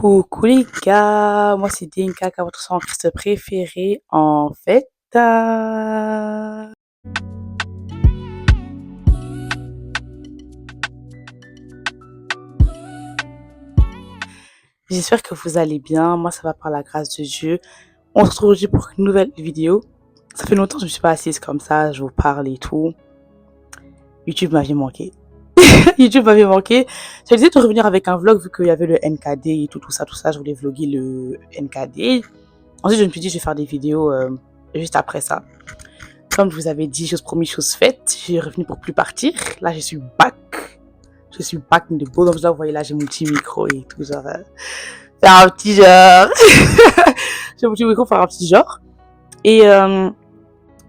Coucou les gars, moi c'est Dinka, votre centriste préféré en fait. J'espère que vous allez bien, moi ça va par la grâce de Dieu. On se retrouve aujourd'hui pour une nouvelle vidéo. Ça fait longtemps que je ne me suis pas assise comme ça, je vous parle et tout. YouTube m'avait manqué. YouTube m'avait manqué. J'ai décidé de revenir avec un vlog vu qu'il y avait le NKD et tout ça, je voulais vlogger le NKD. Ensuite je me suis dit je vais faire des vidéos juste après ça. Comme je vous avais dit, chose promise, chose faite, je suis revenue pour plus partir. Là, je suis back. Je suis back in the boat. Donc là, vous voyez, là, j'ai mon petit micro et tout, genre, faire un petit genre. J'ai mon petit micro, faire un petit genre. Et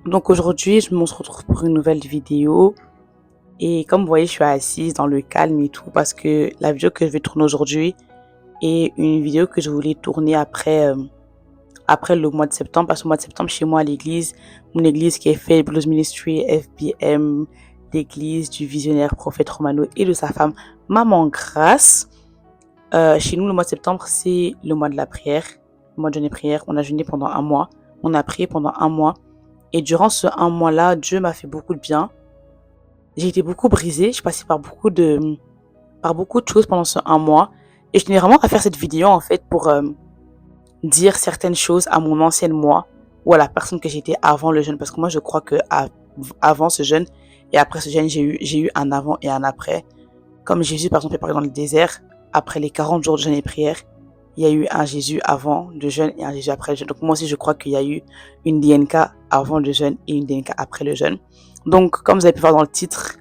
donc aujourd'hui, on se retrouve pour une nouvelle vidéo. Et comme vous voyez, je suis assise dans le calme et tout parce que la vidéo que je vais tourner aujourd'hui est une vidéo que je voulais tourner après le mois de septembre, parce que le mois de septembre, chez moi à l'église, mon église qui est Faith Blues Ministry, FBM, l'église du visionnaire prophète Romano et de sa femme Maman Grace. Chez nous, le mois de septembre, c'est le mois de la prière, le mois de jeûne et prière. On a jeûné pendant un mois, on a prié pendant un mois. Et durant ce un mois-là, Dieu m'a fait beaucoup de bien. J'ai été beaucoup brisée, je suis passée par beaucoup de choses pendant ce un mois. Et je tenais vraiment à faire cette vidéo, en fait, pour dire certaines choses à mon ancienne moi ou à la personne que j'étais avant le jeûne, parce que moi je crois que avant ce jeûne et après ce jeûne j'ai eu un avant et un après. Comme Jésus par exemple est parti dans le désert après les 40 jours de jeûne et prière, il y a eu un Jésus avant le jeûne et un Jésus après le jeûne. Donc moi aussi je crois qu'il y a eu une DNK avant le jeûne et une DNK après le jeûne. Donc comme vous avez pu voir dans le titre,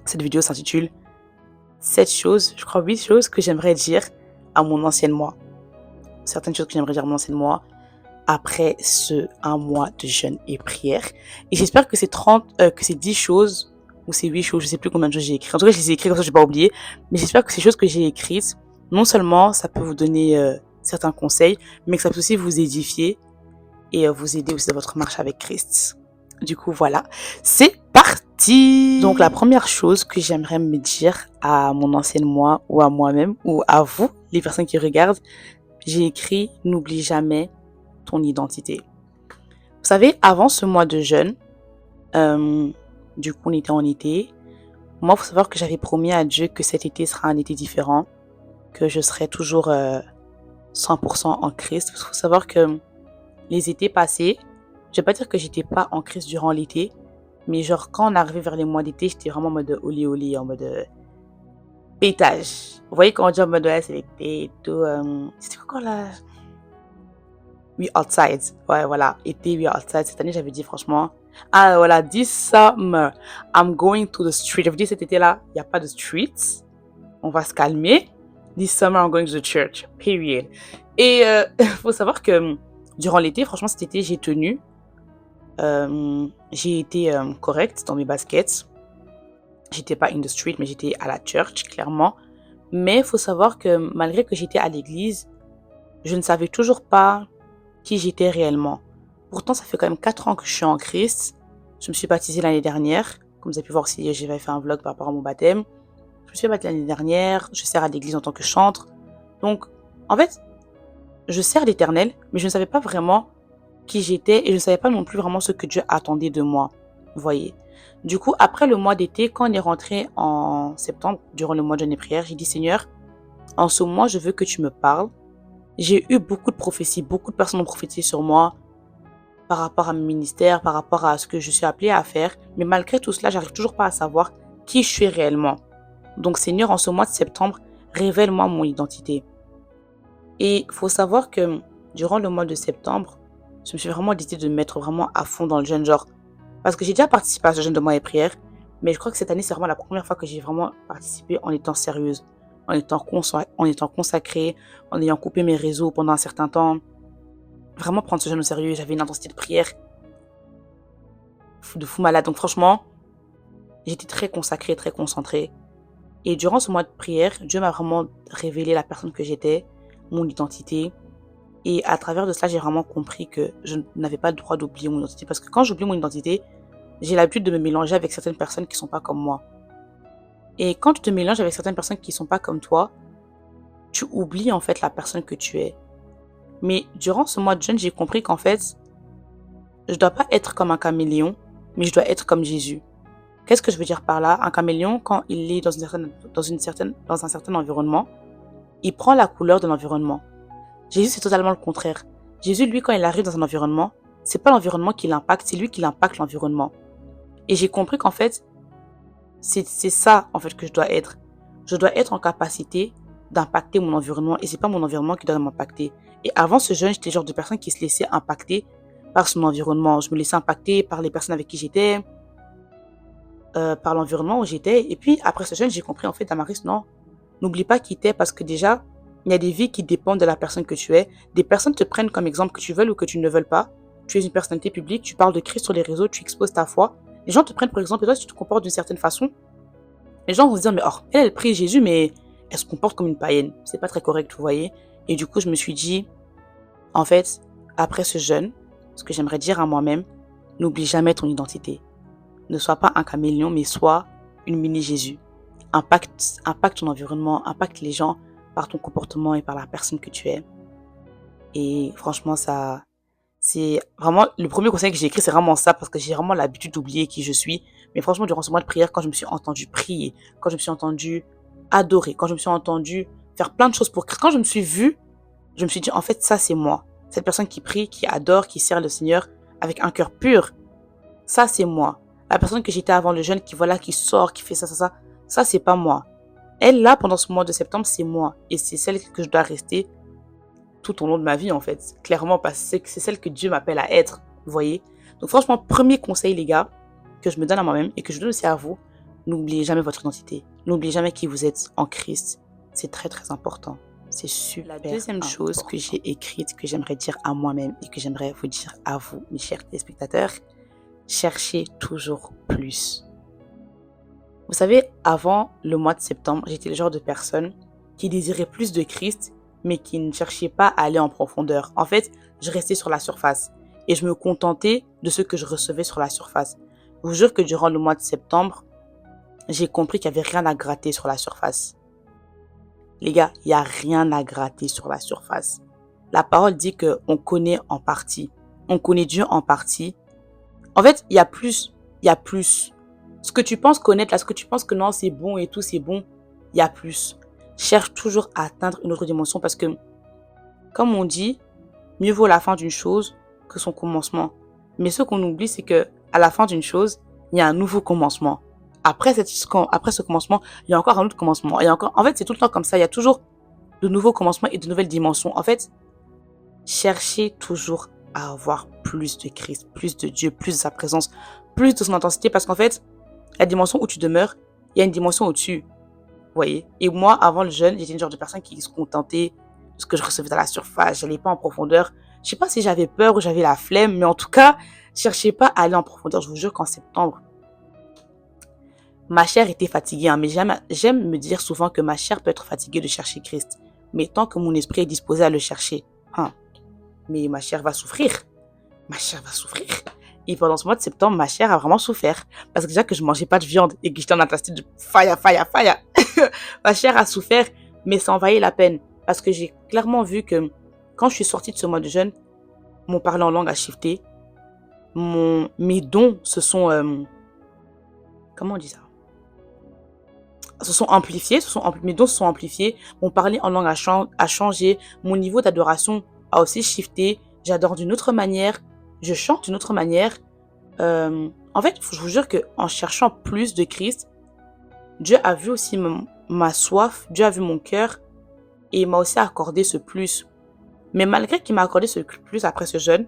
cette vidéo s'intitule 7 choses, je crois 8 choses que j'aimerais dire à mon ancienne moi. Certaines choses que j'aimerais dire à mon ancienne moi après ce un mois de jeûne et prière. Et j'espère que c'est 10 choses ou c'est 8 choses, je sais plus combien de choses j'ai écrit. En tout cas, je les ai écrites comme ça, je n'ai pas oublié. Mais j'espère que ces choses que j'ai écrites, non seulement ça peut vous donner certains conseils, mais que ça peut aussi vous édifier et vous aider aussi dans votre marche avec Christ. Du coup, voilà, c'est parti. Donc la première chose que j'aimerais me dire à mon ancienne moi ou à moi-même ou à vous, les personnes qui regardent, j'ai écrit « N'oublie jamais ton identité ». Vous savez, avant ce mois de jeûne, du coup on était en été, moi il faut savoir que j'avais promis à Dieu que cet été sera un été différent, que je serai toujours 100% en Christ. Parce qu'il faut savoir que les étés passés, je vais pas dire que j'étais pas en Christ durant l'été, mais genre quand on arrivait vers les mois d'été, j'étais vraiment en mode oli oli, en mode pétage. Vous voyez quand on dit en mode ouais c'est l'été et tout, c'était quoi là? We outside. Ouais, voilà. Été, we outside. Cette année, j'avais dit franchement, ah voilà, this summer, I'm going to the street. J'avais dit cet été-là, il n'y a pas de streets. On va se calmer. This summer, I'm going to the church. Period. Et faut savoir que durant l'été, franchement, cet été, j'ai tenu. J'ai été correcte dans mes baskets. J'étais pas in the street, mais j'étais à la church, clairement. Mais faut savoir que malgré que j'étais à l'église, je ne savais toujours pas qui j'étais réellement. Pourtant, ça fait quand même 4 ans que je suis en Christ. Je me suis baptisée l'année dernière. Comme vous avez pu voir si j'avais fait un vlog par rapport à mon baptême. Je me suis baptisée l'année dernière. Je sers à l'église en tant que chantre. Donc, en fait, je sers l'Éternel, mais je ne savais pas vraiment qui j'étais et je ne savais pas non plus vraiment ce que Dieu attendait de moi. Vous voyez. Du coup, après le mois d'été, quand on est rentré en septembre, durant le mois de jeûne et prière, j'ai dit Seigneur, en ce mois, je veux que tu me parles. J'ai eu beaucoup de prophéties, beaucoup de personnes ont prophétisé sur moi par rapport à mon ministère, par rapport à ce que je suis appelée à faire. Mais malgré tout cela, j'arrive toujours pas à savoir qui je suis réellement. Donc Seigneur, en ce mois de septembre, révèle-moi mon identité. Et il faut savoir que durant le mois de septembre, je me suis vraiment décidée de me mettre vraiment à fond dans le jeûne, genre. Parce que j'ai déjà participé à ce jeûne de mois et prière, mais je crois que cette année, c'est vraiment la première fois que j'ai vraiment participé en étant sérieuse. En étant consacrée, en ayant coupé mes réseaux pendant un certain temps. Vraiment prendre ce jeûne au sérieux. J'avais une intensité de prière de fou malade. Donc franchement, j'étais très consacrée, très concentrée. Et durant ce mois de prière, Dieu m'a vraiment révélé la personne que j'étais, mon identité. Et à travers de cela, j'ai vraiment compris que je n'avais pas le droit d'oublier mon identité. Parce que quand j'oublie mon identité, j'ai l'habitude de me mélanger avec certaines personnes qui ne sont pas comme moi. Et quand tu te mélanges avec certaines personnes qui ne sont pas comme toi, tu oublies en fait la personne que tu es. Mais durant ce mois de jeûne, j'ai compris qu'en fait, je dois pas être comme un caméléon, mais je dois être comme Jésus. Qu'est-ce que je veux dire par là? Un caméléon, quand il est dans un certain environnement, il prend la couleur de l'environnement. Jésus, c'est totalement le contraire. Jésus, lui, quand il arrive dans un environnement, c'est pas l'environnement qui l'impacte, c'est lui qui impacte l'environnement. Et j'ai compris qu'en fait, c'est ça, en fait, que je dois être. Je dois être en capacité d'impacter mon environnement et c'est pas mon environnement qui doit m'impacter. Et avant ce jeûne, j'étais le genre de personne qui se laissait impacter par son environnement. Je me laissais impacter par les personnes avec qui j'étais, par l'environnement où j'étais. Et puis, après ce jeûne, j'ai compris, en fait, Damaris, non, n'oublie pas qui t'es parce que déjà, il y a des vies qui dépendent de la personne que tu es. Des personnes te prennent comme exemple que tu veuilles ou que tu ne veuilles pas. Tu es une personnalité publique, tu parles de Christ sur les réseaux, tu exposes ta foi. Les gens te prennent pour exemple et toi, si tu te comportes d'une certaine façon, les gens vont se dire, mais oh, elle prie Jésus, mais elle se comporte comme une païenne. C'est pas très correct, vous voyez. Et du coup, je me suis dit, en fait, après ce jeûne, ce que j'aimerais dire à moi-même, n'oublie jamais ton identité. Ne sois pas un caméléon, mais sois une mini Jésus. Impacte ton environnement, impacte les gens par ton comportement et par la personne que tu es. Et franchement, ça, c'est vraiment, le premier conseil que j'ai écrit, c'est vraiment ça, parce que j'ai vraiment l'habitude d'oublier qui je suis. Mais franchement, durant ce mois de prière, quand je me suis entendue prier, quand je me suis entendue adorer, quand je me suis entendue faire plein de choses pour Christ, quand je me suis vue, je me suis dit, en fait, ça, c'est moi. Cette personne qui prie, qui adore, qui sert le Seigneur avec un cœur pur, ça, c'est moi. La personne que j'étais avant le jeûne, qui sort, qui fait ça, c'est pas moi. Elle, là, pendant ce mois de septembre, c'est moi. Et c'est celle que je dois rester tout au long de ma vie, en fait. Clairement, parce que c'est celle que Dieu m'appelle à être. Vous voyez? Donc, franchement, premier conseil, les gars, que je me donne à moi-même et que je donne aussi à vous, n'oubliez jamais votre identité. N'oubliez jamais qui vous êtes en Christ. C'est très, très important. C'est super. La deuxième chose que j'ai écrite, que j'aimerais dire à moi-même et que j'aimerais vous dire à vous, mes chers téléspectateurs, cherchez toujours plus. Vous savez, avant le mois de septembre, j'étais le genre de personne qui désirait plus de Christ, mais qui ne cherchait pas à aller en profondeur. En fait, je restais sur la surface et je me contentais de ce que je recevais sur la surface. Je vous jure que durant le mois de septembre, j'ai compris qu'il n'y avait rien à gratter sur la surface. Les gars, il n'y a rien à gratter sur la surface. La parole dit qu'on connaît en partie. On connaît Dieu en partie. En fait, il y a plus. Il y a plus. Ce que tu penses connaître, là, ce que tu penses que non, c'est bon et tout, c'est bon, il y a plus. Cherche toujours à atteindre une autre dimension parce que, comme on dit, mieux vaut la fin d'une chose que son commencement. Mais ce qu'on oublie, c'est que à la fin d'une chose, il y a un nouveau commencement. Après ce commencement, il y a encore un autre commencement. En fait, c'est tout le temps comme ça. Il y a toujours de nouveaux commencements et de nouvelles dimensions. En fait, cherchez toujours à avoir plus de Christ, plus de Dieu, plus de sa présence, plus de son intensité. Parce qu'en fait, la dimension où tu demeures, il y a une dimension au-dessus. Vous voyez? Et moi, avant le jeûne, j'étais une genre de personne qui se contentait de ce que je recevais à la surface. J'allais pas en profondeur. Je sais pas si j'avais peur ou j'avais la flemme, mais en tout cas, je cherchais pas à aller en profondeur. Je vous jure qu'en septembre, ma chair était fatiguée. Mais j'aime me dire souvent que ma chair peut être fatiguée de chercher Christ. Mais tant que mon esprit est disposé à le chercher, mais ma chair va souffrir. Ma chair va souffrir. Et pendant ce mois de septembre, ma chair a vraiment souffert. Parce que déjà que je mangeais pas de viande et que j'étais en intensité de fire. Ma chair a souffert, mais ça en valait la peine. Parce que j'ai clairement vu que quand je suis sortie de ce mois de jeûne, mon parler en langue a shifté. Mes dons se sont... comment on dit ça? Se sont amplifiés. Mes dons se sont amplifiés. Mon parler en langue a changé. Mon niveau d'adoration a aussi shifté. J'adore d'une autre manière. Je chante d'une autre manière. En fait, je vous jure qu'en cherchant plus de Christ, Dieu a vu aussi ma soif, Dieu a vu mon cœur et il m'a aussi accordé ce plus. Mais malgré qu'il m'a accordé ce plus après ce jeûne,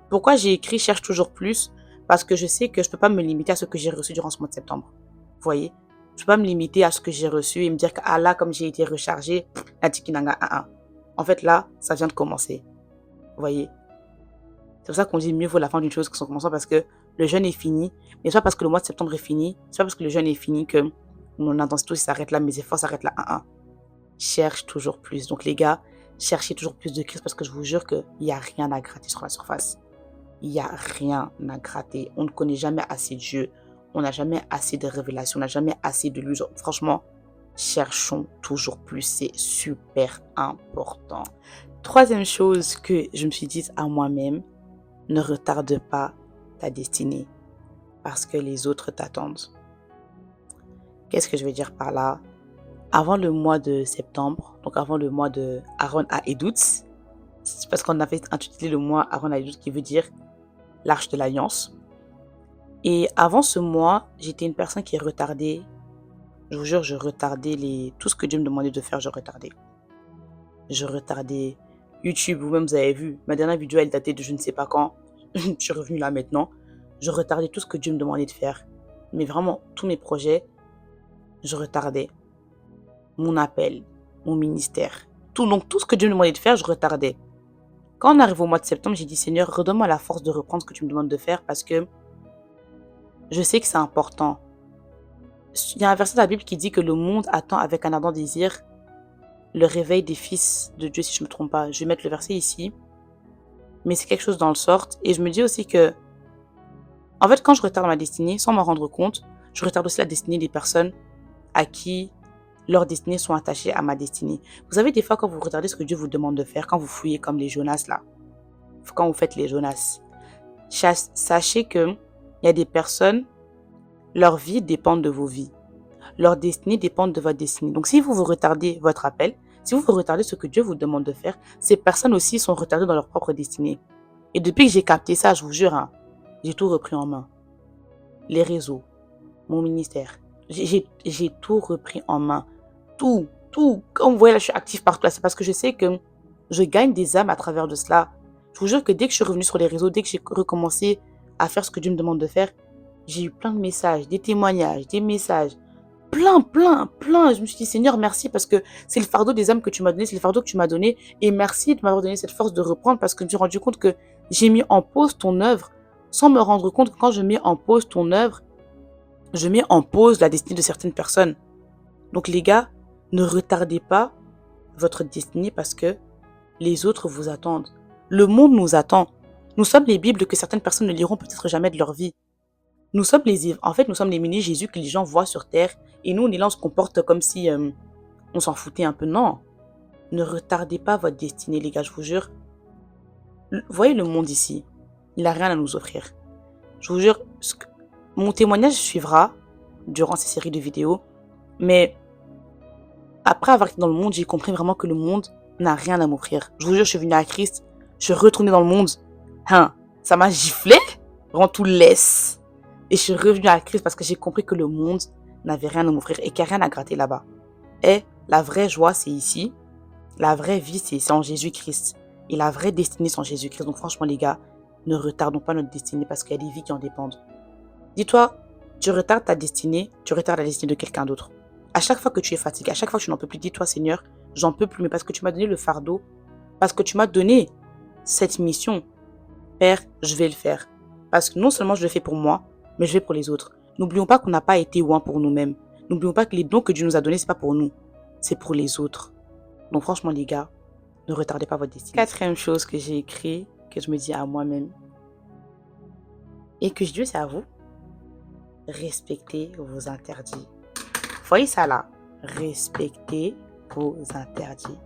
pourquoi j'ai écrit cherche toujours plus? Parce que je sais que je peux pas me limiter à ce que j'ai reçu durant ce mois de septembre. Vous voyez? Je peux pas me limiter à ce que j'ai reçu et me dire que là, comme j'ai été rechargée, en fait, là, ça vient de commencer. Vous voyez? C'est pour ça qu'on dit mieux vaut la fin d'une chose que son commencement parce que le jeûne est fini. Mais c'est pas parce que le mois de septembre est fini, c'est pas parce que le jeûne est fini que mon intensité s'arrête là, mes efforts s'arrêtent là. Cherche toujours plus. Donc les gars, cherchez toujours plus de Christ parce que je vous jure qu'il n'y a rien à gratter sur la surface. Il n'y a rien à gratter. On ne connaît jamais assez Dieu. On n'a jamais assez de révélations. On n'a jamais assez de lui. Franchement, cherchons toujours plus, c'est super important. Troisième chose que je me suis dit à moi-même, ne retarde pas ta destinée parce que les autres t'attendent. Qu'est-ce que je veux dire par là? Avant le mois de septembre, donc avant le mois de Aaron à Edout, c'est parce qu'on avait intitulé le mois Aaron à Edout qui veut dire l'Arche de l'Alliance. Et avant ce mois, j'étais une personne qui retardait, je vous jure, je retardais tout ce que Dieu me demandait de faire, je retardais. Je retardais YouTube, vous-même vous avez vu, ma dernière vidéo elle datait de je ne sais pas quand, je suis revenue là maintenant. Je retardais tout ce que Dieu me demandait de faire. Mais vraiment, tous mes projets, je retardais. Mon appel, mon ministère, donc tout ce que Dieu me demandait de faire, je retardais. Quand on arrive au mois de septembre, j'ai dit Seigneur, redonne-moi la force de reprendre ce que tu me demandes de faire parce que je sais que c'est important. Il y a un verset de la Bible qui dit que le monde attend avec un ardent désir le réveil des fils de Dieu, si je ne me trompe pas. Je vais mettre le verset ici. Mais c'est quelque chose dans le sort. Et je me dis aussi que, en fait, quand je retarde ma destinée, sans m'en rendre compte, je retarde aussi la destinée des personnes à qui leurs destinées sont attachées à ma destinée. Vous savez, des fois, quand vous regardez ce que Dieu vous demande de faire, quand vous fouillez comme les Jonas là, quand vous faites les Jonas, sachez que il y a des personnes, leur vie dépend de vos vies. Leur destinée dépend de votre destinée. Donc, si vous retardez votre appel, si vous retardez ce que Dieu vous demande de faire, ces personnes aussi sont retardées dans leur propre destinée. Et depuis que j'ai capté ça, je vous jure, hein, j'ai tout repris en main. Les réseaux, mon ministère, j'ai tout repris en main. Tout. Comme vous voyez, là, je suis active partout. C'est parce que je sais que je gagne des âmes à travers de cela. Je vous jure que dès que je suis revenue sur les réseaux, dès que j'ai recommencé à faire ce que Dieu me demande de faire, j'ai eu plein de messages, des témoignages, des messages. Plein. Je me suis dit, Seigneur, merci parce que c'est le fardeau des âmes que tu m'as donné, c'est le fardeau que tu m'as donné. Et merci de m'avoir donné cette force de reprendre parce que je me suis rendu compte que j'ai mis en pause ton œuvre sans me rendre compte que quand je mets en pause ton œuvre, je mets en pause la destinée de certaines personnes. Donc les gars, ne retardez pas votre destinée parce que les autres vous attendent. Le monde nous attend. Nous sommes les Bibles que certaines personnes ne liront peut-être jamais de leur vie. Nous sommes les mini-Jésus que les gens voient sur terre et nous, on est là, on se comporte comme si on s'en foutait un peu. Non, ne retardez pas votre destinée, les gars, je vous jure. Voyez le monde ici, il n'a rien à nous offrir. Je vous jure, mon témoignage suivra durant ces séries de vidéos, mais après avoir été dans le monde, j'ai compris vraiment que le monde n'a rien à m'offrir. Je vous jure, je suis venue à Christ, je suis retournée dans le monde, ça m'a giflé, rend tout laisse. Et je suis revenue à Christ parce que j'ai compris que le monde n'avait rien à m'offrir et qu'il n'y a rien à gratter là-bas. Et la vraie joie, c'est ici. La vraie vie, c'est en Jésus-Christ. Et la vraie destinée, c'est en Jésus-Christ. Donc franchement, les gars, ne retardons pas notre destinée parce qu'il y a des vies qui en dépendent. Dis-toi, tu retardes ta destinée, tu retardes la destinée de quelqu'un d'autre. À chaque fois que tu es fatigué, à chaque fois que tu n'en peux plus, dis-toi, Seigneur, j'en peux plus, mais parce que tu m'as donné le fardeau, parce que tu m'as donné cette mission, Père, je vais le faire. Parce que non seulement je le fais pour moi, mais je vais pour les autres. N'oublions pas qu'on n'a pas été loin pour nous-mêmes. N'oublions pas que les dons que Dieu nous a donnés, ce n'est pas pour nous, c'est pour les autres. Donc franchement, les gars, ne retardez pas votre destinée. Quatrième chose que j'ai écrit, que je me dis à moi-même, et que je dis c'est à vous, respectez vos interdits. Voyez ça là, respectez vos interdits.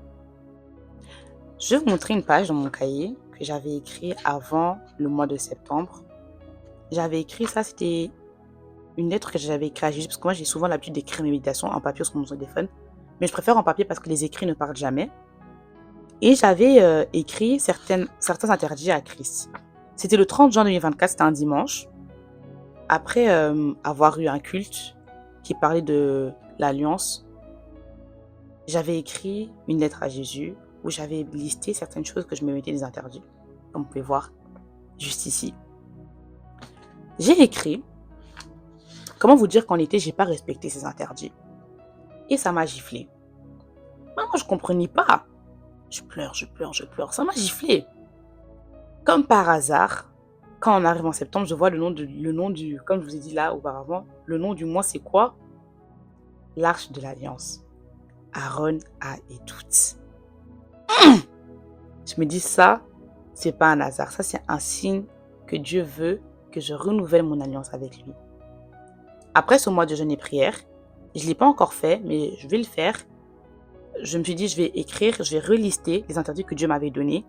Je vais vous montrer une page dans mon cahier que j'avais écrit avant le mois de septembre. J'avais écrit ça, c'était une lettre que j'avais écrite à Jésus, parce que moi j'ai souvent l'habitude d'écrire mes méditations en papier sur mon téléphone, mais je préfère en papier parce que les écrits ne partent jamais. Et j'avais écrit certains interdits à Christ. C'était le 30 juin 2024, c'était un dimanche, après avoir eu un culte qui parlait de l'alliance. J'avais écrit une lettre à Jésus où j'avais listé certaines choses que je me mettais des interdits, comme vous pouvez voir juste ici. J'ai écrit, comment vous dire qu'en été, j'ai pas respecté ces interdits. Et ça m'a giflé. Moi, je comprenais pas. Je pleure. Ça m'a giflé. Comme par hasard, quand on arrive en septembre, je vois le nom du, comme je vous ai dit là auparavant, le nom du mois, c'est quoi? L'Arche de l'Alliance. Aaron à Edout. Je me dis ça, c'est pas un hasard. Ça, c'est un signe que Dieu veut que je renouvelle mon alliance avec lui. Après ce mois de jeûne et prière, Je ne l'ai pas encore fait, mais je vais le faire. Je me suis dit, je vais écrire, je vais relister les interdits que Dieu m'avait donnés.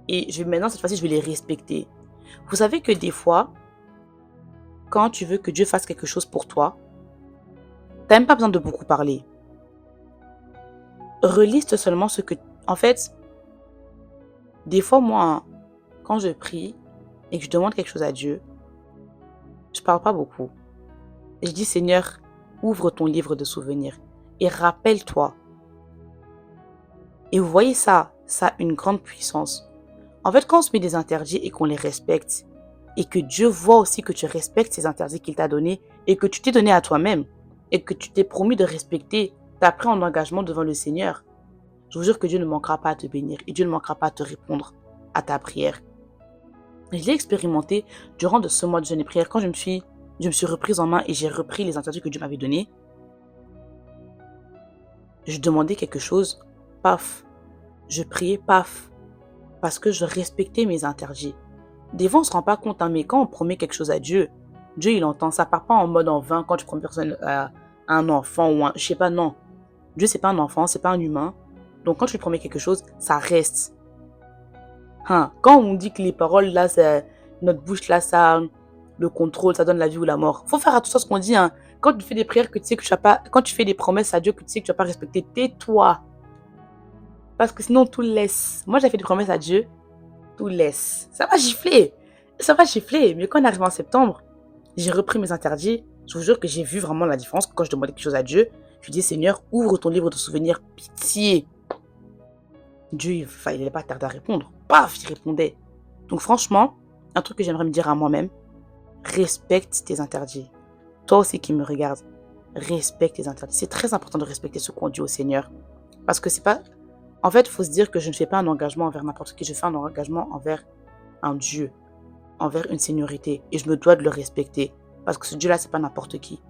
Et maintenant, cette fois-ci, je vais les respecter. Vous savez que des fois, quand tu veux que Dieu fasse quelque chose pour toi, tu n'as même pas besoin de beaucoup parler. Reliste seulement ce que... En fait, des fois, moi, quand je prie et que je demande quelque chose à Dieu, je parle pas beaucoup. Je dis, Seigneur, ouvre ton livre de souvenirs et rappelle-toi. Et vous voyez ça a une grande puissance. En fait, quand on se met des interdits et qu'on les respecte, et que Dieu voit aussi que tu respectes ces interdits qu'il t'a donnés, et que tu t'es donné à toi-même, et que tu t'es promis de respecter, tu as pris en engagement devant le Seigneur, je vous jure que Dieu ne manquera pas à te bénir, et Dieu ne manquera pas à te répondre à ta prière. Et je l'ai expérimenté durant ce mois de jeûne et prière, quand je me suis reprise en main et j'ai repris les interdits que Dieu m'avait donnés. Je demandais quelque chose, paf. Je priais, paf. Parce que je respectais mes interdits. Des fois, on ne se rend pas compte, hein, mais quand on promet quelque chose à Dieu, Dieu, il entend. Ça part pas en mode en vain quand tu promets personne à un enfant ou je sais pas, non. Dieu, c'est pas un enfant, c'est pas un humain. Donc, quand tu lui promets quelque chose, ça reste. Quand on dit que les paroles, là, notre bouche, là, ça, le contrôle, ça donne la vie ou la mort. Faut faire attention à ce qu'on dit, hein. Quand tu fais des prières que tu sais que tu vas pas, quand tu fais des promesses à Dieu que tu sais que tu vas pas respecter, tais-toi. Parce que sinon, tout laisse. Moi, j'ai fait des promesses à Dieu, tout laisse. Ça va gifler. Mais quand on arrive en septembre, j'ai repris mes interdits. Je vous jure que j'ai vu vraiment la différence. Quand je demandais quelque chose à Dieu, je lui dis, Seigneur, ouvre ton livre de souvenirs, pitié. Dieu, il n'allait pas tarder à répondre. Paf, il répondait. Donc franchement, un truc que j'aimerais me dire à moi-même, respecte tes interdits. Toi aussi qui me regardes, respecte tes interdits. C'est très important de respecter ce qu'on dit au Seigneur. Parce que c'est pas... En fait, il faut se dire que je ne fais pas un engagement envers n'importe qui. Je fais un engagement envers un Dieu, envers une seigneurie. Et je me dois de le respecter. Parce que ce Dieu-là, c'est pas n'importe qui.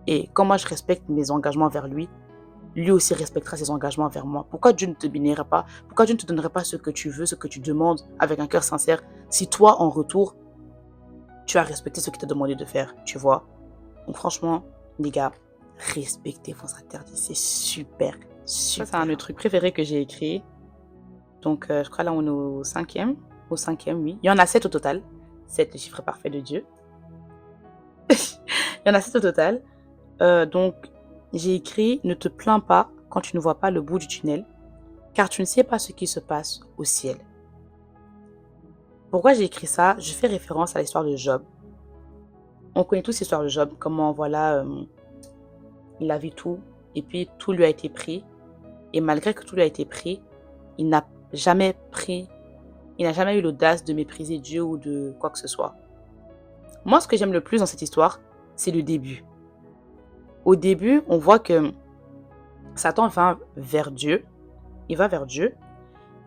Et quand moi, je respecte mes engagements envers lui, lui aussi respectera ses engagements envers moi. Pourquoi Dieu ne te bénirait pas? Pourquoi Dieu ne te donnerait pas ce que tu veux, ce que tu demandes avec un cœur sincère, si toi, en retour, tu as respecté ce qu'il t'a demandé de faire, tu vois? Donc franchement, les gars, respectez vos interdits. C'est super, super. Ça, c'est un des trucs préférés que j'ai écrit. Donc, je crois là, on est au cinquième. Au cinquième, oui. Il y en a 7 au total. 7, le chiffre parfait de Dieu. Il y en a 7 au total. Donc, j'ai écrit « Ne te plains pas quand tu ne vois pas le bout du tunnel, car tu ne sais pas ce qui se passe au ciel. » Pourquoi j'ai écrit ça? Je fais référence à l'histoire de Job. On connaît tous l'histoire de Job, comment, voilà, il avait tout, et puis tout lui a été pris. Et malgré que tout lui a été pris, il n'a jamais eu l'audace de mépriser Dieu ou de quoi que ce soit. Moi, ce que j'aime le plus dans cette histoire, c'est le début. Au début, on voit que Satan va vers Dieu. Il va vers Dieu.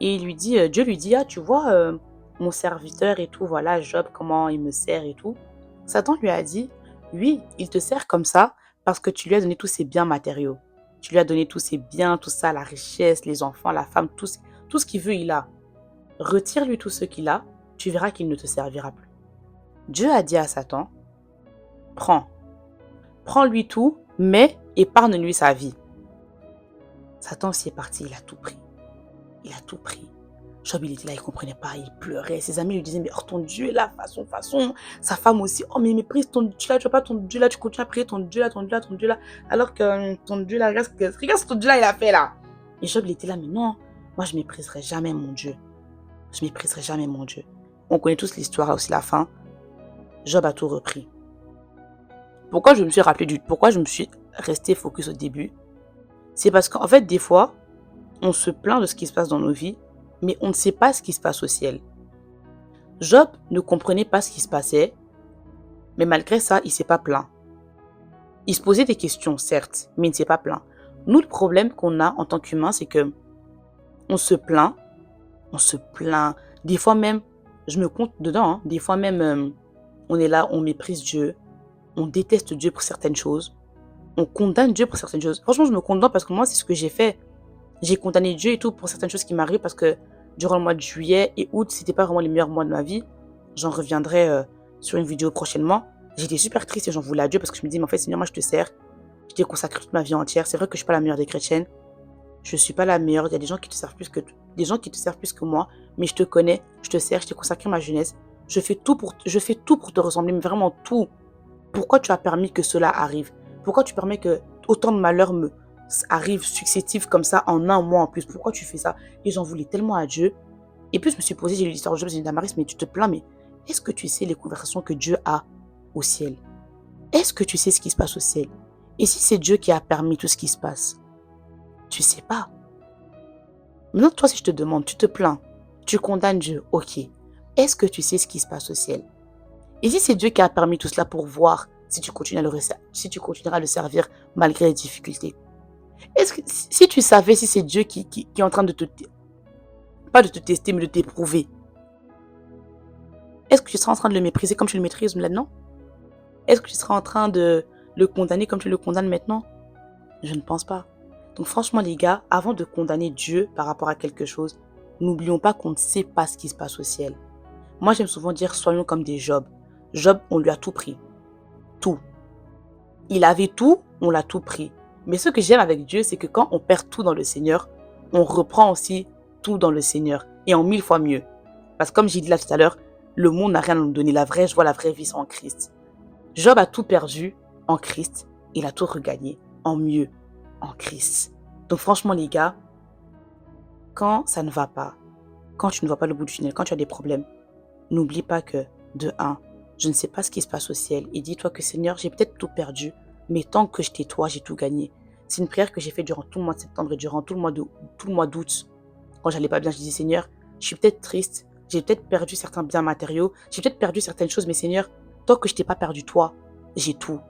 Et Dieu lui dit, tu vois, mon serviteur et tout, voilà, Job, comment il me sert et tout. Satan lui a dit, oui, il te sert comme ça parce que tu lui as donné tous ses biens matériaux. Tu lui as donné tous ses biens, tout ça, la richesse, les enfants, la femme, tout ce qu'il veut, il a. Retire-lui tout ce qu'il a, tu verras qu'il ne te servira plus. Dieu a dit à Satan, prends-lui tout, mais épargne-lui sa vie. Satan aussi est parti, il a tout pris. Job, il était là, il ne comprenait pas, il pleurait. Ses amis lui disaient, mais ton Dieu est là, façon. Sa femme aussi, oh mais méprise ton Dieu là, tu vois pas ton Dieu là, tu continues à prier ton Dieu là. Alors que ton Dieu là, regarde ce que ton Dieu là, il a fait là. Et Job, il était là, mais non, moi je ne mépriserai jamais mon Dieu. On connaît tous l'histoire, aussi la fin. Job a tout repris. Pourquoi je me suis restée focus au début? C'est parce qu'en fait, des fois, on se plaint de ce qui se passe dans nos vies, mais on ne sait pas ce qui se passe au ciel. Job ne comprenait pas ce qui se passait, mais malgré ça, il ne s'est pas plaint. Il se posait des questions, certes, mais il ne s'est pas plaint. Nous, le problème qu'on a en tant qu'humain, c'est que on se plaint. Des fois même, je me compte dedans, hein, des fois même, on est là, on méprise Dieu, on déteste Dieu pour certaines choses, on condamne Dieu pour certaines choses. Franchement, je me condamne parce que moi, c'est ce que j'ai fait. J'ai condamné Dieu et tout pour certaines choses qui m'arrivent parce que durant le mois de juillet et août, c'était pas vraiment les meilleurs mois de ma vie. J'en reviendrai sur une vidéo prochainement. J'étais super triste et j'en voulais à Dieu parce que je me dis, mais en fait, Seigneur, moi, je te sers. Je t'ai consacré toute ma vie entière. C'est vrai que je suis pas la meilleure des chrétiennes. Je suis pas la meilleure. Il y a des gens qui te servent plus que des gens qui te servent plus que moi. Mais je te connais, je te sers, je t'ai consacré ma jeunesse. Je fais tout pour te ressembler, mais vraiment tout. Pourquoi tu as permis que cela arrive? Pourquoi tu permets que autant de malheurs me arrivent successifs comme ça en un mois en plus? Pourquoi tu fais ça? Et j'en voulais tellement à Dieu. Et puis je me suis posé, j'ai lu l'histoire de Job, j'ai dit, Damaris, mais tu te plains, mais est-ce que tu sais les conversations que Dieu a au ciel? Est-ce que tu sais ce qui se passe au ciel? Et si c'est Dieu qui a permis tout ce qui se passe? Tu sais pas. Maintenant, toi, si je te demande, tu te plains, tu condamnes Dieu, ok. Est-ce que tu sais ce qui se passe au ciel? Et si c'est Dieu qui a permis tout cela pour voir si tu continueras à le servir malgré les difficultés? Est-ce que si tu savais si c'est Dieu qui est en train de pas de te tester, mais de t'éprouver, est-ce que tu seras en train de le mépriser comme tu le maîtrises maintenant? Est-ce que tu seras en train de le condamner comme tu le condamnes maintenant? Je ne pense pas. Donc franchement les gars, avant de condamner Dieu par rapport à quelque chose, n'oublions pas qu'on ne sait pas ce qui se passe au ciel. Moi j'aime souvent dire soyons comme des Job. Job, on lui a tout pris. Tout. Il avait tout, on l'a tout pris. Mais ce que j'aime avec Dieu, c'est que quand on perd tout dans le Seigneur, on reprend aussi tout dans le Seigneur. Et en 1000 fois mieux. Parce que comme j'ai dit là tout à l'heure, le monde n'a rien à nous donner. La vraie joie, la vraie vie, c'est en Christ. Job a tout perdu en Christ. Il a tout regagné en mieux en Christ. Donc franchement les gars, quand ça ne va pas, quand tu ne vois pas le bout du tunnel, quand tu as des problèmes, n'oublie pas que, de un, je ne sais pas ce qui se passe au ciel. Et dis-toi que Seigneur, j'ai peut-être tout perdu, mais tant que je t'ai toi, j'ai tout gagné. C'est une prière que j'ai faite durant tout le mois de septembre et durant tout le mois d'août. Quand j'allais pas bien, je disais Seigneur, je suis peut-être triste, j'ai peut-être perdu certains biens matériaux, j'ai peut-être perdu certaines choses, mais Seigneur, tant que je t'ai pas perdu toi, j'ai tout.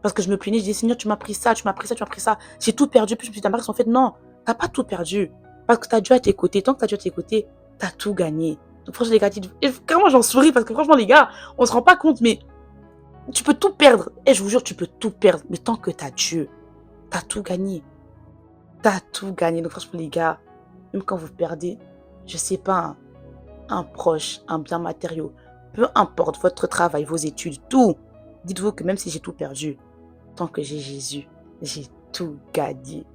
Parce que je me plaignais, je disais Seigneur, tu m'as pris ça, tu m'as pris ça, tu m'as pris ça. J'ai tout perdu. Puis je me suis dit, Damaris, en fait, non, t'as pas tout perdu. Parce que t'as Dieu à tes côtés. Tant que t'as Dieu à tes côtés, t'as tout gagné. Donc franchement, les gars, vraiment, j'en souris parce que franchement, les gars, on se rend pas compte, mais tu peux tout perdre. Et je vous jure, tu peux tout perdre. Mais tant que t'as Dieu, t'as tout gagné. T'as tout gagné. Donc franchement, les gars, même quand vous perdez, je sais pas, un proche, un bien matériau, peu importe votre travail, vos études, tout, dites-vous que même si j'ai tout perdu, tant que j'ai Jésus, j'ai tout gagné.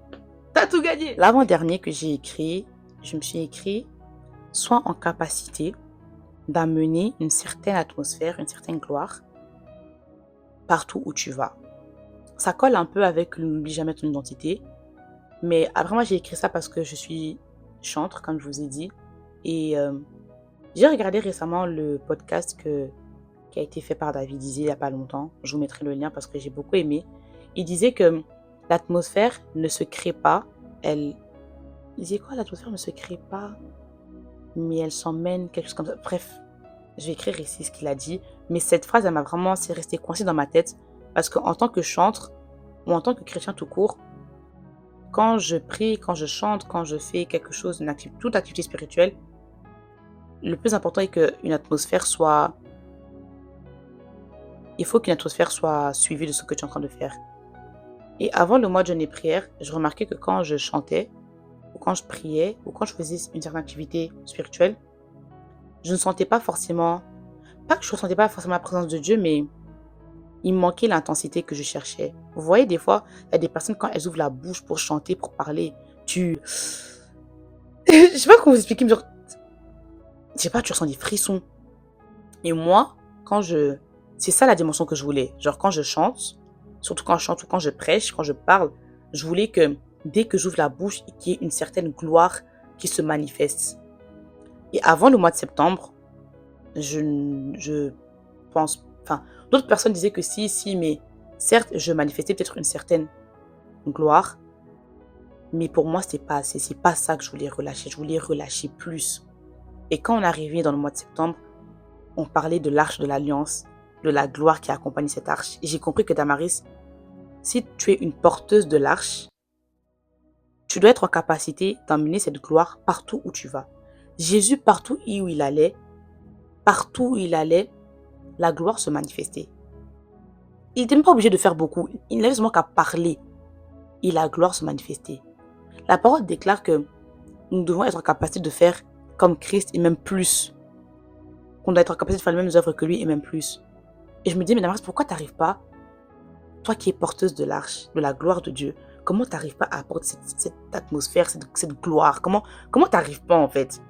T'as tout gagné! L'avant-dernier que j'ai écrit, je me suis écrit, sois en capacité d'amener une certaine atmosphère, une certaine gloire partout où tu vas. Ça colle un peu avec n'oublie jamais ton identité. Mais après moi j'ai écrit ça parce que je suis chantre, comme je vous ai dit. Et j'ai regardé récemment le podcast qui a été fait par David Izzy il n'y a pas longtemps. Je vous mettrai le lien parce que j'ai beaucoup aimé. Il disait que l'atmosphère ne se crée pas. Il disait quoi? L'atmosphère ne se crée pas, mais elle s'emmène, quelque chose comme ça. Bref, je vais écrire ici ce qu'il a dit. Mais cette phrase, elle m'a vraiment, c'est resté coincé dans ma tête. Parce qu'en tant que chantre, ou en tant que chrétien tout court, quand je prie, quand je chante, quand je fais quelque chose, toute activité spirituelle, le plus important est qu'une atmosphère soit... Il faut qu'une atmosphère soit suivie de ce que tu es en train de faire. Et avant le mois de jeûne et prière, je remarquais que quand je chantais, ou quand je priais, ou quand je faisais une certaine activité spirituelle, je ne sentais pas forcément... Pas que je ne ressentais pas forcément la présence de Dieu, mais il me manquait l'intensité que je cherchais. Vous voyez, des fois, il y a des personnes, quand elles ouvrent la bouche pour chanter, pour parler, je sais pas comment vous expliquer, mais genre... Je sais pas, tu ressens des frissons. Et moi, c'est ça la dimension que je voulais. Genre quand je chante, surtout quand je chante ou quand je prêche, quand je parle, je voulais que dès que j'ouvre la bouche, qu'il y ait une certaine gloire qui se manifeste. Et avant le mois de septembre, je pense... Enfin, d'autres personnes disaient que si, mais certes, je manifestais peut-être une certaine gloire, mais pour moi, c'est pas assez. C'est pas ça que je voulais relâcher. Je voulais relâcher plus. Et quand on arrivait dans le mois de septembre, on parlait de l'arche de l'alliance, de la gloire qui accompagne cette arche. Et j'ai compris que Damaris, si tu es une porteuse de l'arche, tu dois être en capacité d'emmener cette gloire partout où tu vas. Jésus, partout où il allait, la gloire se manifestait. Il n'était même pas obligé de faire beaucoup. Il n'avait seulement qu'à parler et la gloire se manifestait. La parole déclare que nous devons être en capacité de faire comme Christ et même plus. Qu'on doit être en capacité de faire les mêmes œuvres que lui et même plus. Et je me dis, mais Damaris, pourquoi tu n'arrives pas Toi qui es porteuse de l'arche, de la gloire de Dieu, comment t'arrives pas à apporter cette atmosphère, cette gloire? Comment t'arrives pas en fait?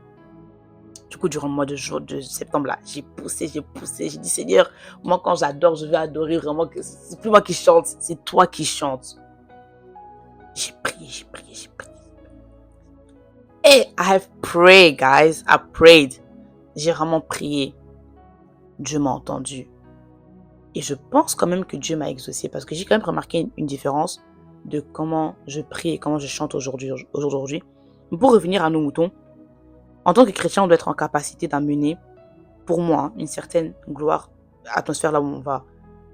Du coup, durant le mois de septembre, là, j'ai poussé, j'ai dit, Seigneur, moi quand j'adore, je veux adorer vraiment, que c'est plus moi qui chante, c'est toi qui chantes. J'ai prié. Et I have prayed, guys, I prayed. J'ai vraiment prié. Dieu m'a entendu. Et je pense quand même que Dieu m'a exaucé parce que j'ai quand même remarqué une différence de comment je prie et comment je chante aujourd'hui. Pour revenir à nos moutons, en tant que chrétien, on doit être en capacité d'amener, pour moi, une certaine gloire, atmosphère là où on va.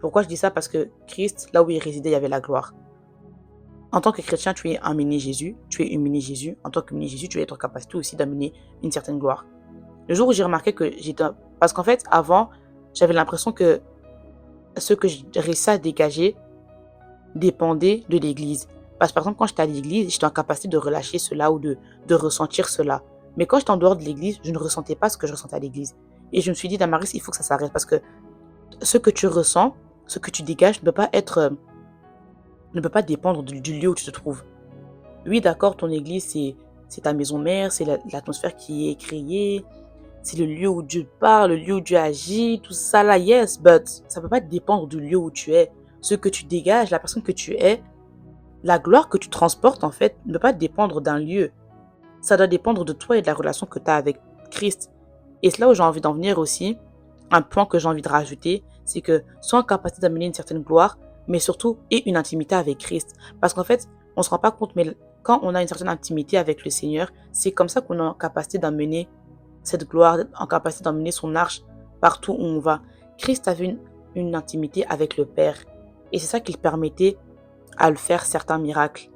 Pourquoi je dis ça? Parce que Christ, là où il résidait, il y avait la gloire. En tant que chrétien, tu es un mini Jésus, tu es une mini Jésus. En tant que mini Jésus, tu es en capacité aussi d'amener une certaine gloire. Le jour où j'ai remarqué que j'étais... Parce qu'en fait, avant, j'avais l'impression que ce que je réussissais à dégager dépendait de l'église. Parce que par exemple, quand j'étais à l'église, j'étais en capacité de relâcher cela ou de ressentir cela. Mais quand j'étais en dehors de l'église, je ne ressentais pas ce que je ressentais à l'église. Et je me suis dit, Damaris, il faut que ça s'arrête. Parce que ce que tu ressens, ce que tu dégages ne peut pas dépendre du lieu où tu te trouves. Oui, d'accord, ton église, c'est ta maison mère, c'est l'atmosphère qui est créée, c'est le lieu où Dieu parle, le lieu où Dieu agit, tout ça là, yes, but ça ne peut pas dépendre du lieu où tu es. Ce que tu dégages, la personne que tu es, la gloire que tu transportes, en fait, ne peut pas dépendre d'un lieu. Ça doit dépendre de toi et de la relation que tu as avec Christ. Et c'est là où j'ai envie d'en venir aussi. Un point que j'ai envie de rajouter, c'est que sois en capacité d'amener une certaine gloire, mais surtout, et une intimité avec Christ. Parce qu'en fait, on ne se rend pas compte, mais quand on a une certaine intimité avec le Seigneur, c'est comme ça qu'on est en capacité d'amener cette gloire, en capacité d'emmener son arche partout où on va. Christ avait une intimité avec le Père. Et c'est ça qui le permettait à le faire certains miracles.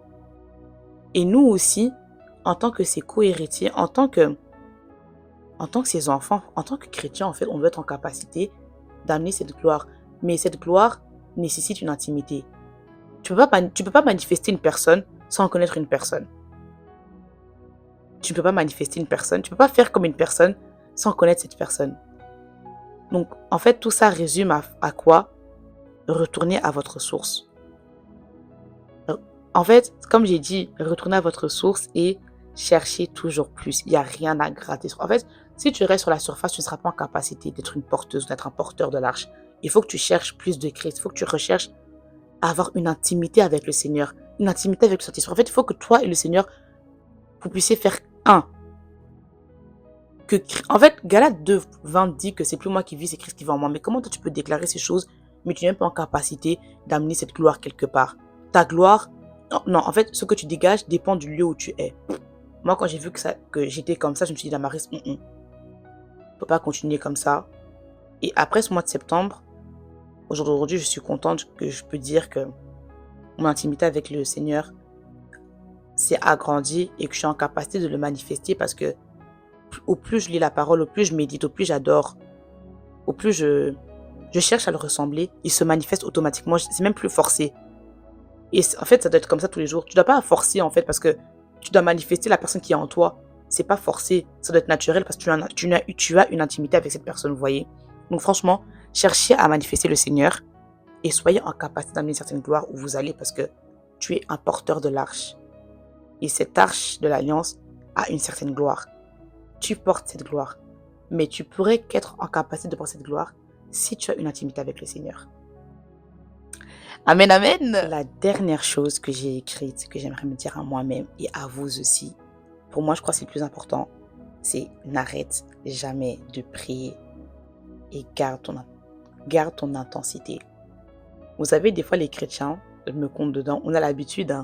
Et nous aussi, en tant que ses co-héritiers, en tant que ses enfants, en tant que chrétiens, en fait, on doit être en capacité d'amener cette gloire. Mais cette gloire nécessite une intimité. Tu peux pas manifester une personne sans connaître une personne. Tu ne peux pas manifester une personne, tu ne peux pas faire comme une personne sans connaître cette personne. Donc, en fait, tout ça résume à quoi? Retournez à votre source. En fait, comme j'ai dit, retournez à votre source et cherchez toujours plus. Il n'y a rien à gratter. En fait, si tu restes sur la surface, tu ne seras pas en capacité d'être une porteuse, d'être un porteur de l'arche. Il faut que tu cherches plus de Christ. Il faut que tu recherches à avoir une intimité avec le Seigneur, une intimité avec le Saint-Esprit. En fait, il faut que toi et le Seigneur, vous puissiez faire un. En fait, Galates 2:20 dit que c'est plus moi qui vis, c'est Christ qui vit en moi. Mais comment toi tu peux déclarer ces choses, mais tu n'es même pas en capacité d'amener cette gloire quelque part? Ta gloire, non, en fait, ce que tu dégages dépend du lieu où tu es. Moi, quand j'ai vu que j'étais comme ça, je me suis dit, Damaris, on ne peut pas continuer comme ça. Et après ce mois de septembre, aujourd'hui, je suis contente que je peux dire que mon intimité avec le Seigneur s'est agrandie et que je suis en capacité de le manifester parce que au plus je lis la parole, au plus je médite, au plus j'adore, au plus je cherche à le ressembler, il se manifeste automatiquement. C'est même plus forcé. Et en fait, ça doit être comme ça tous les jours. Tu dois pas forcer en fait parce que tu dois manifester la personne qui est en toi. C'est pas forcé, ça doit être naturel parce que tu as une intimité avec cette personne, vous voyez. Donc franchement, cherchez à manifester le Seigneur et soyez en capacité d'amener une certaine gloire où vous allez parce que tu es un porteur de l'arche. Et cette arche de l'alliance a une certaine gloire. Tu portes cette gloire, mais tu pourrais qu'être en capacité de porter cette gloire si tu as une intimité avec le Seigneur. Amen, amen. La dernière chose que j'ai écrite, que j'aimerais me dire à moi-même et à vous aussi, pour moi, je crois que c'est le plus important, c'est n'arrête jamais de prier et garde ton intensité. Vous savez, des fois, les chrétiens, je me compte dedans, on a l'habitude,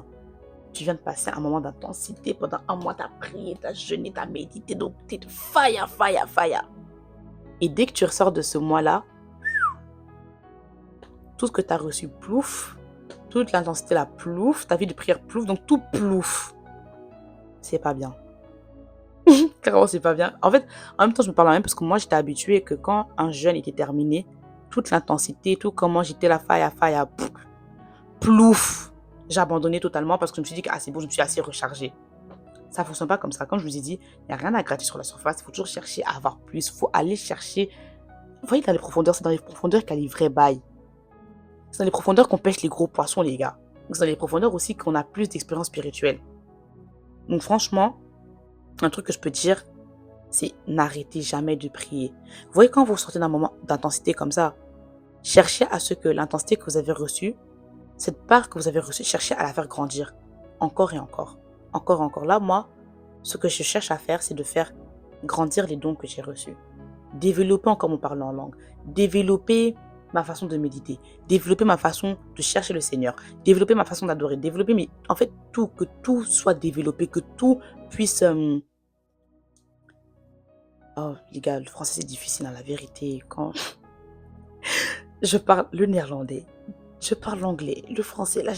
tu viens de passer un moment d'intensité, pendant un mois, tu as prié, tu as jeûné, tu as médité, donc tu es de fire. Et dès que tu ressors de ce mois-là, tout ce que tu as reçu plouf, toute l'intensité là plouf, ta vie de prière plouf, donc tout plouf. C'est pas bien. Clairement, c'est pas bien. En fait, en même temps, je me parle même parce que moi, j'étais habituée que quand un jeûne était terminé, toute l'intensité, tout comment j'étais la fire, plouf. J'ai abandonné totalement parce que je me suis dit que c'est bon, je me suis assez rechargée. Ça ne fonctionne pas comme ça. Comme je vous ai dit, il n'y a rien à gratter sur la surface. Il faut toujours chercher à avoir plus. Il faut aller chercher. Vous voyez, dans les profondeurs, c'est dans les profondeurs qu'il y a les vrais bails. C'est dans les profondeurs qu'on pêche les gros poissons, les gars. C'est dans les profondeurs aussi qu'on a plus d'expérience spirituelle. Donc franchement, un truc que je peux dire, c'est n'arrêtez jamais de prier. Vous voyez, quand vous sortez d'un moment d'intensité comme ça, cherchez à ce que l'intensité que vous avez reçue, cette part que vous avez reçue, cherchez à la faire grandir. Encore et encore. Encore et encore. Là, moi, ce que je cherche à faire, c'est de faire grandir les dons que j'ai reçus. Développer encore mon parler en langue. Développer ma façon de méditer. Développer ma façon de chercher le Seigneur. Développer ma façon d'adorer. Développer, mais en fait, tout, que tout soit développé, que tout puisse... Oh, les gars, le français, c'est difficile, hein, la vérité. Quand je parle le néerlandais, je parle l'anglais, le français, là,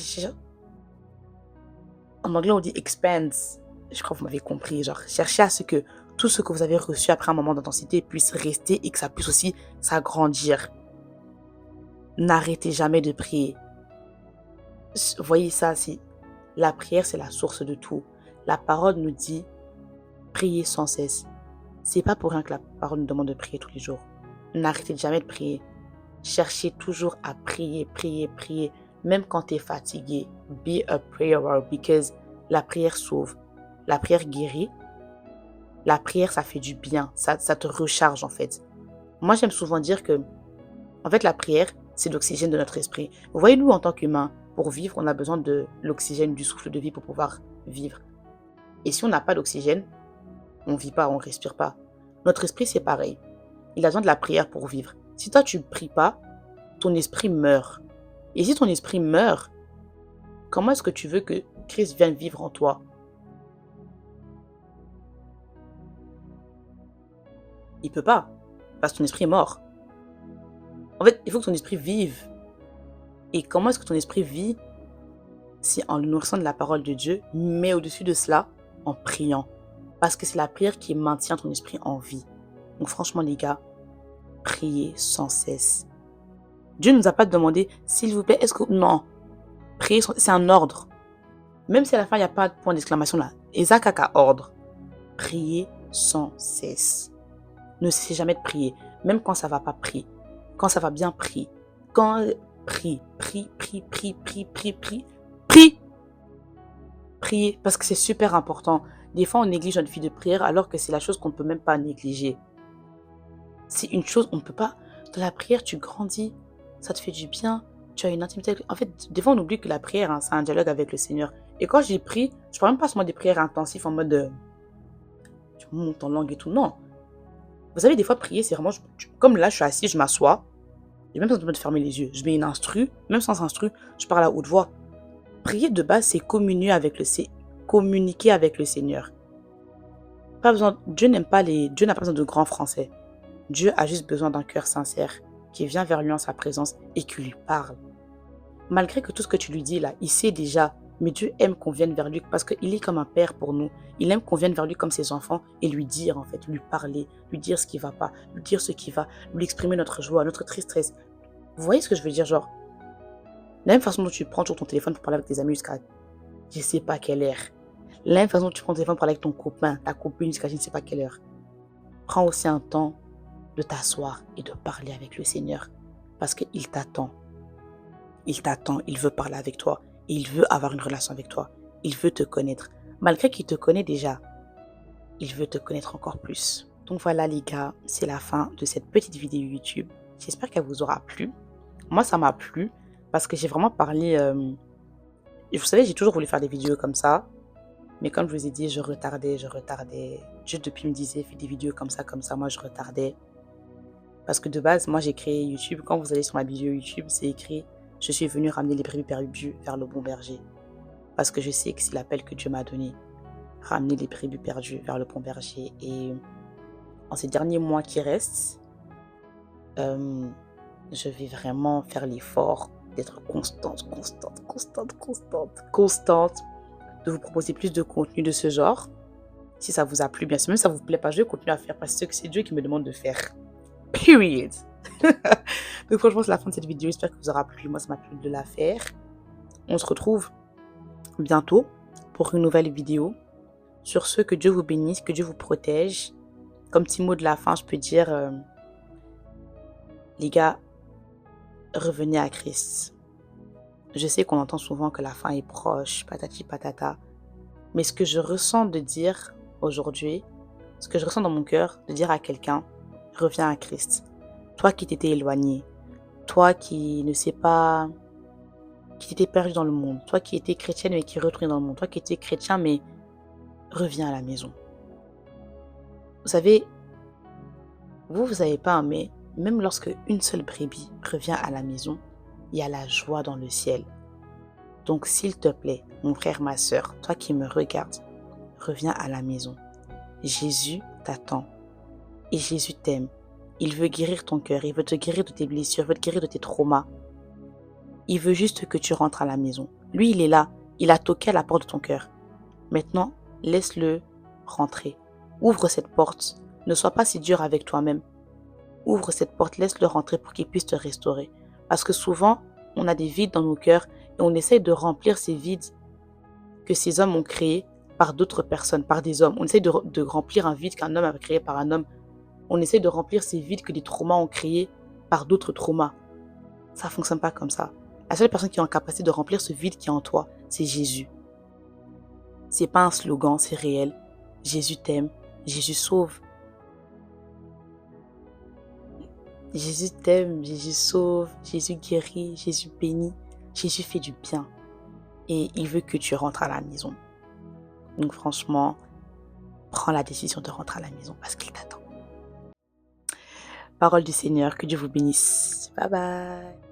en anglais, on dit expanse. Je crois que vous m'avez compris. Genre, cherchez à ce que tout ce que vous avez reçu après un moment d'intensité puisse rester et que ça puisse aussi s'agrandir. N'arrêtez jamais de prier. Voyez ça, la prière, c'est la source de tout. La parole nous dit, priez sans cesse. C'est pas pour rien que la parole nous demande de prier tous les jours. N'arrêtez jamais de prier. Cherchez toujours à prier, prier, prier. Même quand tu es fatigué. Be a prayer warrior because la prière sauve. La prière guérit. La prière, ça fait du bien. Ça te recharge en fait. Moi, j'aime souvent dire que, en fait, la prière, c'est l'oxygène de notre esprit. Vous voyez, nous, en tant qu'humains, pour vivre, on a besoin de l'oxygène, du souffle de vie pour pouvoir vivre. Et si on n'a pas d'oxygène, on ne vit pas, on ne respire pas. Notre esprit, c'est pareil. Il a besoin de la prière pour vivre. Si toi, tu ne pries pas, ton esprit meurt. Et si ton esprit meurt, comment est-ce que tu veux que Christ vienne vivre en toi? Il ne peut pas, parce que ton esprit est mort. En fait, il faut que ton esprit vive. Et comment est-ce que ton esprit vit? C'est en le nourrissant de la parole de Dieu, mais au-dessus de cela, en priant. Parce que c'est la prière qui maintient ton esprit en vie. Donc franchement, les gars, priez sans cesse. Dieu ne nous a pas demandé, s'il vous plaît, est-ce que... Non. Prier, c'est un ordre. Même si à la fin, il n'y a pas de point d'exclamation là. Ezakaka, ordre. Priez sans cesse. Ne cessez jamais de prier. Même quand ça ne va pas, prie. Quand ça va bien, prie. Quand... Prie. Priez, parce que c'est super important. Des fois, on néglige notre vie de prière alors que c'est la chose qu'on ne peut même pas négliger. C'est une chose, on ne peut pas... Dans la prière, tu grandis, ça te fait du bien, tu as une intimité. En fait, des fois, on oublie que la prière, hein, c'est un dialogue avec le Seigneur. Et quand j'ai prie, je ne parle même pas seulement des prières intensives en mode... tu montes en langue et tout, non. Vous savez, des fois, prier, c'est vraiment... Comme là, je suis assis, je m'assois, j'ai même pas besoin de fermer les yeux. Je mets une instru, même sans instru, je parle à haute voix. Prier de base, c'est communiquer avec le Seigneur. Pas besoin, Dieu n'a pas besoin de grands français. Dieu a juste besoin d'un cœur sincère qui vient vers lui en sa présence et qui lui parle. Malgré que tout ce que tu lui dis là, il sait déjà, mais Dieu aime qu'on vienne vers lui parce qu'il est comme un père pour nous. Il aime qu'on vienne vers lui comme ses enfants et lui dire en fait, lui parler, lui dire ce qui va pas, lui dire ce qui va, lui exprimer notre joie, notre tristesse. Vous voyez ce que je veux dire, genre, la même façon dont tu prends toujours ton téléphone pour parler avec tes amis jusqu'à je sais pas quelle heure. La même façon dont tu prends ton téléphone pour parler avec ton copain, ta copine jusqu'à je ne sais pas quelle heure. Prends aussi un temps de t'asseoir et de parler avec le Seigneur. Parce qu'il t'attend. Il t'attend, il veut parler avec toi. Il veut avoir une relation avec toi. Il veut te connaître. Malgré qu'il te connaît déjà, il veut te connaître encore plus. Donc voilà les gars, c'est la fin de cette petite vidéo YouTube. J'espère qu'elle vous aura plu. Moi ça m'a plu parce que j'ai vraiment parlé... Vous savez, j'ai toujours voulu faire des vidéos comme ça. Mais comme je vous ai dit, je retardais. Dieu depuis me disait, fais des vidéos comme ça. Moi je retardais. Parce que de base, moi j'ai créé YouTube. Quand vous allez sur ma vidéo YouTube, c'est écrit « Je suis venu ramener les brebis perdues vers le bon berger ». Parce que je sais que c'est l'appel que Dieu m'a donné. Ramener les brebis perdues vers le bon berger. Et en ces derniers mois qui restent, je vais vraiment faire l'effort d'être constante, de vous proposer plus de contenu de ce genre. Si ça vous a plu, bien sûr, même si ça vous plaît pas, je vais continuer à faire parce que c'est Dieu qui me demande de faire. Period. Donc franchement, c'est la fin de cette vidéo. J'espère que vous aura plu. Moi, ça m'a plu de la faire. On se retrouve bientôt pour une nouvelle vidéo. Sur ce, que Dieu vous bénisse, que Dieu vous protège. Comme petit mot de la fin, je peux dire, les gars, revenez à Christ. Je sais qu'on entend souvent que la fin est proche, patati patata. Mais ce que je ressens de dire aujourd'hui, ce que je ressens dans mon cœur, de dire à quelqu'un, reviens à Christ. Toi qui t'étais éloigné, toi qui ne sais pas, qui t'étais perdu dans le monde, toi qui étais chrétienne mais qui retournait dans le monde, toi qui étais chrétien mais reviens à la maison. Vous savez, vous savez pas, mais même lorsque une seule brebis revient à la maison, il y a la joie dans le ciel. Donc s'il te plaît, mon frère, ma soeur, toi qui me regardes, reviens à la maison. Jésus t'attend et Jésus t'aime. Il veut guérir ton cœur, il veut te guérir de tes blessures, il veut te guérir de tes traumas. Il veut juste que tu rentres à la maison. Lui, il est là, il a toqué à la porte de ton cœur. Maintenant, laisse-le rentrer. Ouvre cette porte. Ne sois pas si dur avec toi-même. Ouvre cette porte, laisse-le rentrer pour qu'il puisse te restaurer. Parce que souvent, on a des vides dans nos cœurs et on essaye de remplir ces vides que ces hommes ont créés par d'autres personnes, par des hommes. On essaye de remplir un vide qu'un homme a créé par un homme. On essaye de remplir ces vides que des traumas ont créés par d'autres traumas. Ça ne fonctionne pas comme ça. La seule personne qui est en capacité de remplir ce vide qui est en toi, c'est Jésus. C'est pas un slogan, c'est réel. Jésus t'aime, Jésus sauve. Jésus t'aime, Jésus sauve, Jésus guérit, Jésus bénit, Jésus fait du bien. Et il veut que tu rentres à la maison. Donc franchement, prends la décision de rentrer à la maison parce qu'il t'attend. Parole du Seigneur, que Dieu vous bénisse. Bye bye.